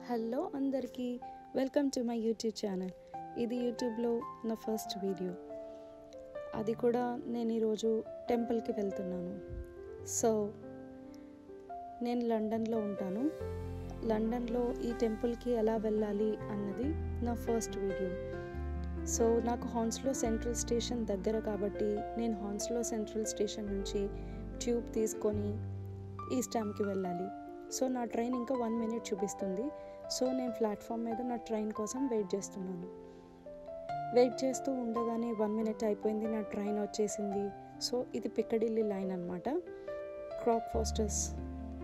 Hello అందరికీ, welcome to my YouTube channel. ఇది యూట్యూబ్లో నా ఫస్ట్ వీడియో. అది కూడా నేను ఈరోజు టెంపుల్కి వెళ్తున్నాను. సో నేను లండన్లో ఉంటాను. లండన్లో ఈ టెంపుల్కి ఎలా వెళ్ళాలి అన్నది నా ఫస్ట్ వీడియో. సో నాకు హాన్స్లో సెంట్రల్ స్టేషన్ దగ్గర కాబట్టి నేను హాన్స్లో సెంట్రల్ స్టేషన్ నుంచి ట్యూబ్ తీసుకొని ఈస్ట్ హామ్కి వెళ్ళాలి. సో నా ట్రైన్ ఇంకా 1 minute చూపిస్తుంది. సో నేను ప్లాట్ఫామ్ మీద నా ట్రైన్ కోసం వెయిట్ చేస్తున్నాను. వెయిట్ చేస్తూ ఉండగానే 1 minute అయిపోయింది, నా ట్రైన్ వచ్చేసింది. సో ఇది పిక్కడిల్లీ లైన్ అనమాట. క్రాక్ ఫాస్టర్స్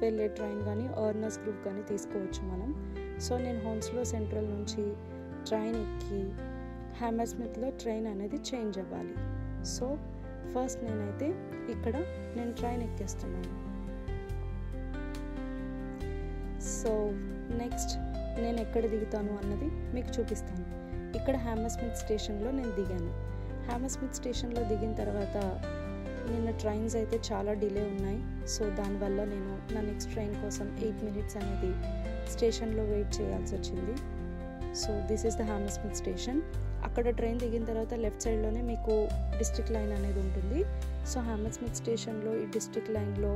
వెళ్ళే ట్రైన్ కానీ అర్నర్స్ గ్రూప్ కానీ తీసుకోవచ్చు మనం. సో నేను హాన్స్లో సెంట్రల్ నుంచి ట్రైన్ ఎక్కి హ్యామర్స్మిత్లో ట్రైన్ అనేది చేంజ్ అవ్వాలి. సో ఫస్ట్ నేనైతే ఇక్కడ నేను ట్రైన్ ఎక్కేస్తున్నాను. సో నెక్స్ట్ నేను ఎక్కడ దిగుతాను అన్నది మీకు చూపిస్తాను. ఇక్కడ హ్యామర్స్మిత్ స్టేషన్లో నేను దిగాను. హ్యామర్స్మిత్ స్టేషన్లో దిగిన తర్వాత నిన్న ట్రైన్స్ అయితే చాలా డిలే ఉన్నాయి. సో దానివల్ల నేను నా నెక్స్ట్ ట్రైన్ కోసం 8 minutes అనేది స్టేషన్లో వెయిట్ చేయాల్సి వచ్చింది. So this is the Hammersmith station. అక్కడ ట్రైన్ దిగిన తర్వాత లెఫ్ట్ సైడ్లోనే మీకు డిస్ట్రిక్ట్ లైన్ అనేది ఉంటుంది. సో హ్యామర్స్మిత్ స్టేషన్లో ఈ డిస్ట్రిక్ట్ లైన్లో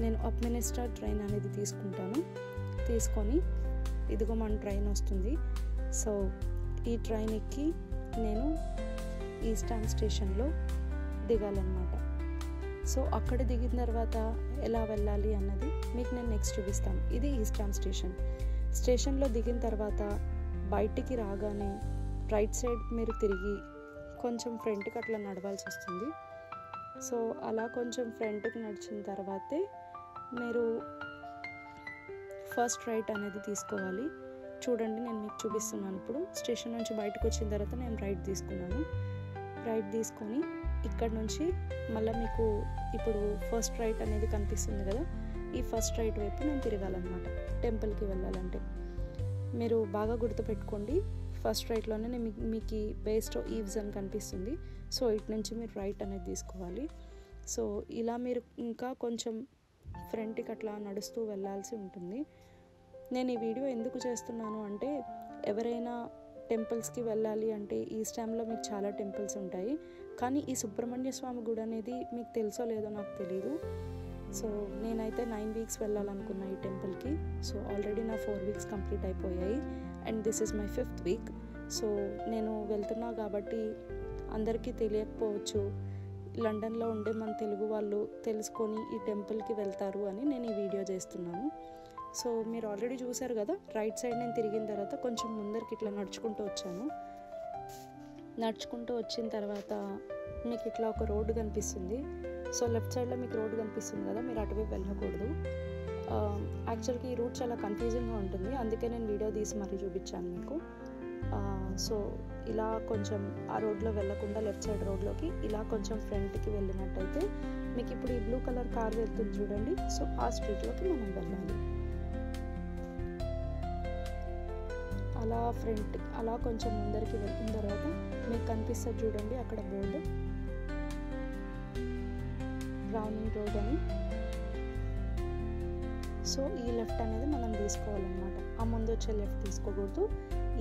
నేను అప్ మినిస్టర్ ట్రైన్ అనేది తీసుకొని ఇదిగో మన ట్రైన్ వస్తుంది. సో ఈ ట్రైన్ ఎక్కి నేను ఈస్ట్ హామ్ స్టేషన్లో దిగాలన్నమాట. సో అక్కడ దిగిన తర్వాత ఎలా వెళ్ళాలి అన్నది మీకు నేను నెక్స్ట్ చూపిస్తాను. ఇది ఈస్ట్ హామ్ స్టేషన్లో దిగిన తర్వాత బయటికి రాగానే రైట్ సైడ్ మీరు తిరిగి కొంచెం ఫ్రంట్కి అట్లా నడవాల్సి వస్తుంది. సో అలా కొంచెం ఫ్రంట్కి నడిచిన తర్వాతే మీరు ఫస్ట్ రైట్ అనేది తీసుకోవాలి. చూడండి, నేను మీకు చూపిస్తున్నాను. ఇప్పుడు స్టేషన్ నుంచి బయటకు వచ్చిన తర్వాత నేను రైట్ తీసుకొని ఇక్కడ నుంచి మళ్ళీ మీకు ఇప్పుడు ఫస్ట్ రైట్ అనేది కనిపిస్తుంది కదా, ఈ ఫస్ట్ రైట్ వైపు నేను తిరగాలన్నమాట. టెంపుల్కి వెళ్ళాలంటే మీరు బాగా గుర్తుపెట్టుకోండి, ఫస్ట్ రైట్లోనే మీకు బేస్డ్ ఈవ్స్ అని కనిపిస్తుంది. సో ఇటు నుంచి మీరు రైట్ అనేది తీసుకోవాలి. సో ఇలా మీరు ఇంకా కొంచెం ఫ్రంట్కి అట్లా నడుస్తూ వెళ్ళాల్సి ఉంటుంది. నేను ఈ వీడియో ఎందుకు చేస్తున్నాను అంటే, ఎవరైనా టెంపుల్స్కి వెళ్ళాలి అంటే ఈస్ట్ హామ్లో మీకు చాలా టెంపుల్స్ ఉంటాయి, కానీ ఈ సుబ్రహ్మణ్య స్వామి గుడి అనేది మీకు తెలుసో లేదో నాకు తెలీదు. సో నేనైతే 9 weeks వెళ్ళాలనుకున్నా ఈ టెంపుల్కి. సో ఆల్రెడీ నా 4 weeks కంప్లీట్ అయిపోయాయి and this is my 5th week. So నేను వెళ్తున్నా కాబట్టి అందరికీ తెలియకపోవచ్చు, లండన్లో ఉండే మన తెలుగు వాళ్ళు తెలుసుకొని ఈ టెంపుల్కి వెళ్తారు అని నేను ఈ వీడియో చేస్తున్నాను. సో మీరు ఆల్రెడీ చూసారు కదా, రైట్ సైడ్ నేను తిరిగిన తర్వాత కొంచెం ముందరికి ఇట్లా నడుచుకుంటూ వచ్చాను. నడుచుకుంటూ వచ్చిన తర్వాత మీకు ఇట్లా ఒక రోడ్డు కనిపిస్తుంది. సో లెఫ్ట్ సైడ్లో మీకు రోడ్డు కనిపిస్తుంది కదా, మీరు అటువైపు వెళ్ళకూడదు. యాక్చువల్గా ఈ రూట్ చాలా కన్ఫ్యూజింగ్గా ఉంటుంది, అందుకే నేను వీడియో తీసి మరీ చూపించాను మీకు. సో ఇలా కొంచెం ఆ రోడ్లో వెళ్ళకుండా లెఫ్ట్ సైడ్ రోడ్లోకి ఇలా కొంచెం ఫ్రంట్కి వెళ్ళినట్టయితే మీకు ఇప్పుడు ఈ బ్లూ కలర్ కార్ వెళ్తుంది చూడండి. సో ఆ స్ట్రీట్లోకి మనం వెళ్ళాలి. అలా కొంచెం ముందరికి వెళ్ళిన తర్వాత మీకు కనిపిస్తుంది చూడండి, అక్కడ బోర్డు బ్రౌనింగ్ రోడ్ అని. సో ఈ లెఫ్ట్ అనేది మనం తీసుకోవాలన్నమాట. ఆ ముందు వచ్చే లెఫ్ట్ తీసుకోకూడదు,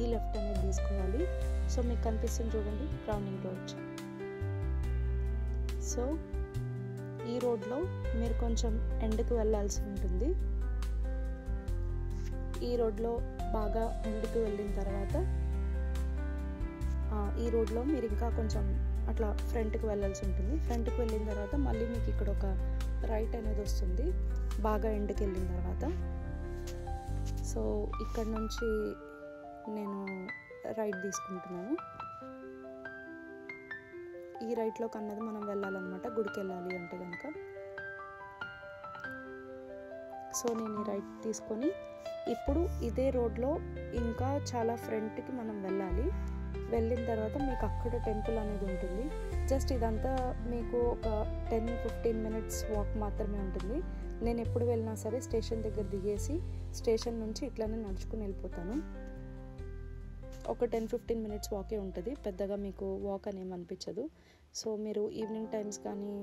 ఈ లెఫ్ట్ అనేది తీసుకోవాలి. సో మీకు కనిపిస్తుంది చూడండి బ్రౌనింగ్ రోడ్. సో ఈ రోడ్లో మీరు కొంచెం ఎండ్కి వెళ్ళాల్సి ఉంటుంది. ఈ రోడ్లో బాగా ఎండ్కి వెళ్ళిన తర్వాత ఈ రోడ్లో మీరు ఇంకా కొంచెం అట్లా ఫ్రంట్కి వెళ్ళాల్సి ఉంటుంది. ఫ్రంట్కి వెళ్ళిన తర్వాత మళ్ళీ మీకు ఇక్కడ ఒక రైట్ అనేది వస్తుంది బాగా ఎండ్కి వెళ్ళిన తర్వాత. సో ఇక్కడ నుంచి నేను రైట్ తీసుకుంటున్నాను. ఈ రైట్లోకి అన్నది మనం వెళ్ళాలన్నమాట, గుడికి వెళ్ళాలి అంటే కనుక. సో నేను ఈ రైట్ తీసుకొని ఇప్పుడు ఇదే రోడ్లో ఇంకా చాలా ఫ్రంట్కి మనం వెళ్ళాలి. వెళ్ళిన తర్వాత మీకు అక్కడ టెంపుల్ అనేది ఉంటుంది. జస్ట్ ఇదంతా మీకు ఒక 10-15 minutes వాక్ మాత్రమే ఉంటుంది. నేను ఎప్పుడు వెళ్ళినా సరే స్టేషన్ దగ్గర దిగేసి స్టేషన్ నుంచి ఇట్లానే నడుచుకుని వెళ్ళిపోతాను. ఒక 10-15 minutes వాకే ఉంటుంది, పెద్దగా మీకు వాక్ అని ఏమనిపించదు. సో మీరు ఈవినింగ్ టైమ్స్ కానీ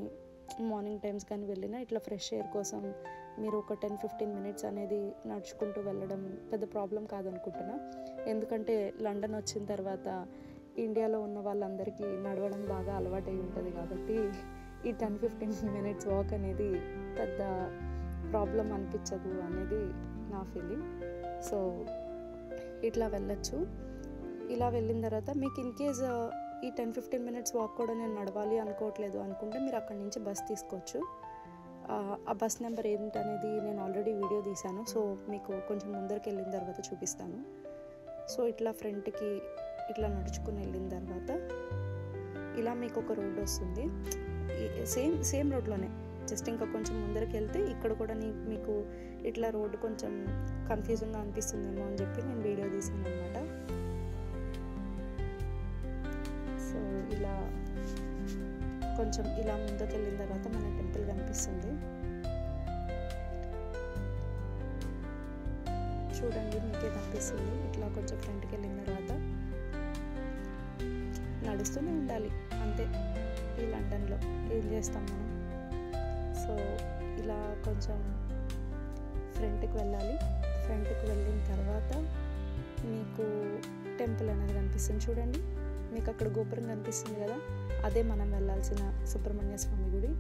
మార్నింగ్ టైమ్స్ కానీ వెళ్ళినా ఇట్లా ఫ్రెష్ ఎయిర్ కోసం మీరు ఒక 10-15 మినిట్స్ అనేది నడుచుకుంటూ వెళ్ళడం పెద్ద ప్రాబ్లం కాదనుకుంటున్నా. ఎందుకంటే లండన్ వచ్చిన తర్వాత ఇండియాలో ఉన్న వాళ్ళందరికీ నడవడం బాగా అలవాటై ఉంటుంది కాబట్టి ఈ 10-15 మినిట్స్ వాక్ అనేది పెద్ద ప్రాబ్లం అనిపించదు అనేది నా ఫీలింగ్. సో ఇట్లా వెళ్ళచ్చు. ఇలా వెళ్ళిన తర్వాత మీకు ఇన్ కేస్ ఈ 10-15 మినిట్స్ వాక్ కూడా నేను నడవాలి అనుకోవట్లేదు అనుకుంటే మీరు అక్కడి నుంచి బస్ తీసుకోవచ్చు. ఆ బస్ నెంబర్ ఏంటనేది నేను ఆల్రెడీ వీడియో తీశాను. సో మీకు కొంచెం ముందరికి వెళ్ళిన తర్వాత చూపిస్తాను. సో ఇట్లా ఫ్రంట్కి ఇట్లా నడుచుకుని వెళ్ళిన తర్వాత ఇలా మీకు ఒక రోడ్ వస్తుంది. సేమ్ రోడ్లోనే, జస్ట్ ఇంకా కొంచెం ముందరికి వెళ్తే ఇక్కడ కూడా మీకు ఇట్లా రోడ్డు కొంచెం కన్ఫ్యూజింగ్గా అనిపిస్తుందేమో అని చెప్పి నేను వీడియో తీసాను అనమాట. సో ఇలా కొంచెం ఇలా ముందుకు వెళ్ళిన తర్వాత మన టెంపుల్ కనిపిస్తుంది. చూడండి, మీకే కనిపిస్తుంది. ఇట్లా కొంచెం ఫ్రంట్కి వెళ్ళిన తర్వాత నడుస్తూనే ఉండాలి అంతే. ఈ లండన్లో ఏం చేస్తాం మనం. సో ఇలా కొంచెం ఫ్రంట్కి వెళ్ళాలి. ఫ్రంట్కి వెళ్ళిన తర్వాత మీకు టెంపుల్ అనేది కనిపిస్తుంది. చూడండి, మీకు అక్కడ గోపురం కనిపిస్తుంది కదా, అదే మనం వెళ్ళాల్సిన సుబ్రహ్మణ్య స్వామి గుడి.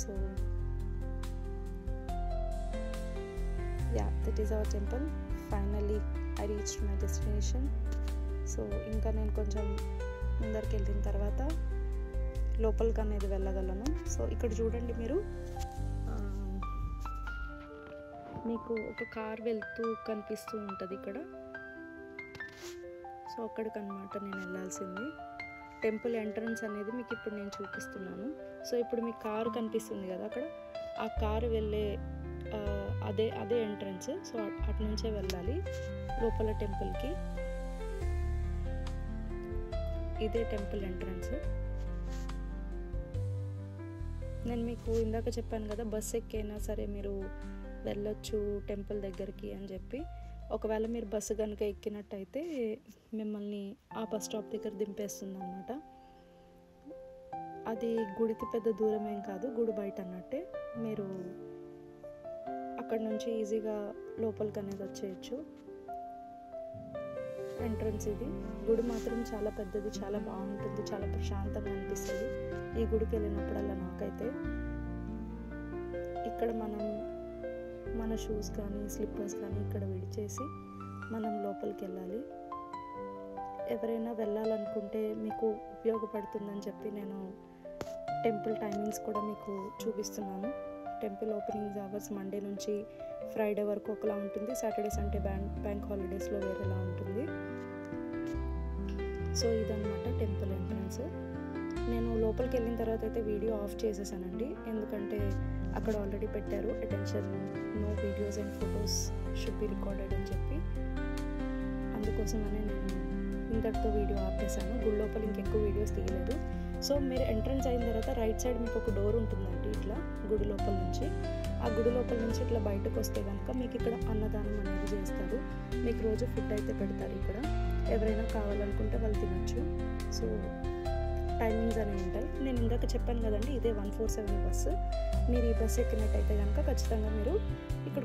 So that is our temple. Finally I reached my destination. So ఇంకా నేను కొంచెం ముందరికి వెళ్ళిన తర్వాత లోపలికి అనేది వెళ్ళగలను. సో ఇక్కడ చూడండి, మీకు ఒక కార్ వెళ్తూ కనిపిస్తూ ఉంటుంది ఇక్కడ. సో అక్కడికి అన్నమాట నేను వెళ్ళాల్సింది. టెంపుల్ ఎంట్రన్స్ అనేది మీకు ఇప్పుడు నేను చూపిస్తున్నాను. సో ఇప్పుడు మీకు కారు కనిపిస్తుంది కదా అక్కడ, ఆ కారు వెళ్ళే అదే ఎంట్రన్స్. సో అటు నుంచే వెళ్ళాలి లోపల టెంపుల్కి. ఇదే టెంపుల్ ఎంట్రన్స్. నేను మీకు ఇందాక చెప్పాను కదా, బస్ ఎక్కైనా సరే మీరు వెళ్ళొచ్చు టెంపుల్ దగ్గరికి అని చెప్పి. ఒకవేళ మీరు బస్సు కనుక ఎక్కినట్టయితే మిమ్మల్ని ఆ బస్ స్టాప్ దగ్గర దింపేస్తుంది అనమాట. అది గుడికి పెద్ద దూరం ఏం కాదు, గుడి బయట అన్నట్టే. మీరు అక్కడ నుంచి ఈజీగా లోపలికి అనేది వచ్చేయచ్చు. ఎంట్రన్స్ ఇది. గుడి మాత్రం చాలా పెద్దది, చాలా బాగుంటుంది, చాలా ప్రశాంతంగా అనిపిస్తుంది ఈ గుడికి వెళ్ళినప్పుడల్లా నాకైతే. ఇక్కడ మన షూస్ కానీ స్లిప్పర్స్ కానీ ఇక్కడ విడిచేసి మనం లోపలికి వెళ్ళాలి. ఎవరైనా వెళ్ళాలనుకుంటే మీకు ఉపయోగపడుతుందని చెప్పి నేను టెంపుల్ టైమింగ్స్ కూడా మీకు చూపిస్తున్నాను. టెంపుల్ ఓపెనింగ్ అవర్స్ మండే నుంచి ఫ్రైడే వరకు ఒకలా ఉంటుంది, సాటర్డే సండే బ్యాంక్ హాలిడేస్లో వేరేలా ఉంటుంది. సో ఇదన్నమాట టెంపుల్ ఎంట్రన్స్. నేను లోపలికి వెళ్ళిన తర్వాత అయితే వీడియో ఆఫ్ చేసేసానండి, ఎందుకంటే అక్కడ ఆల్రెడీ పెట్టారు attention, no videos and photos should be recorded అని చెప్పి. అందుకోసమనే నేను ఇంతటితో వీడియో ఆపేసాను. గుడి లోపల ఇంకెక్కువ వీడియోస్ తీయలేదు. సో మీరు ఎంట్రన్స్ అయిన తర్వాత రైట్ సైడ్ మీకు ఒక డోర్ ఉంటుందండి ఇట్లా గుడి లోపల నుంచి. ఆ గుడి లోపల నుంచి ఇట్లా బయటకు వస్తే కనుక మీకు ఇక్కడ అన్నదానం అనేది చేస్తారు. మీకు రోజు ఫుడ్ అయితే పెడతారు ఇక్కడ. ఎవరైనా కావాలనుకుంటే వాళ్ళు తినచ్చు. సో టైమింగ్స్ అనేవి ఉంటాయి. నేను ఇందాక చెప్పాను కదండి, ఇదే 147 బస్సు. మీరు ఈ బస్సు ఎక్కినట్టయితే కనుక ఖచ్చితంగా మీరు ఇక్కడ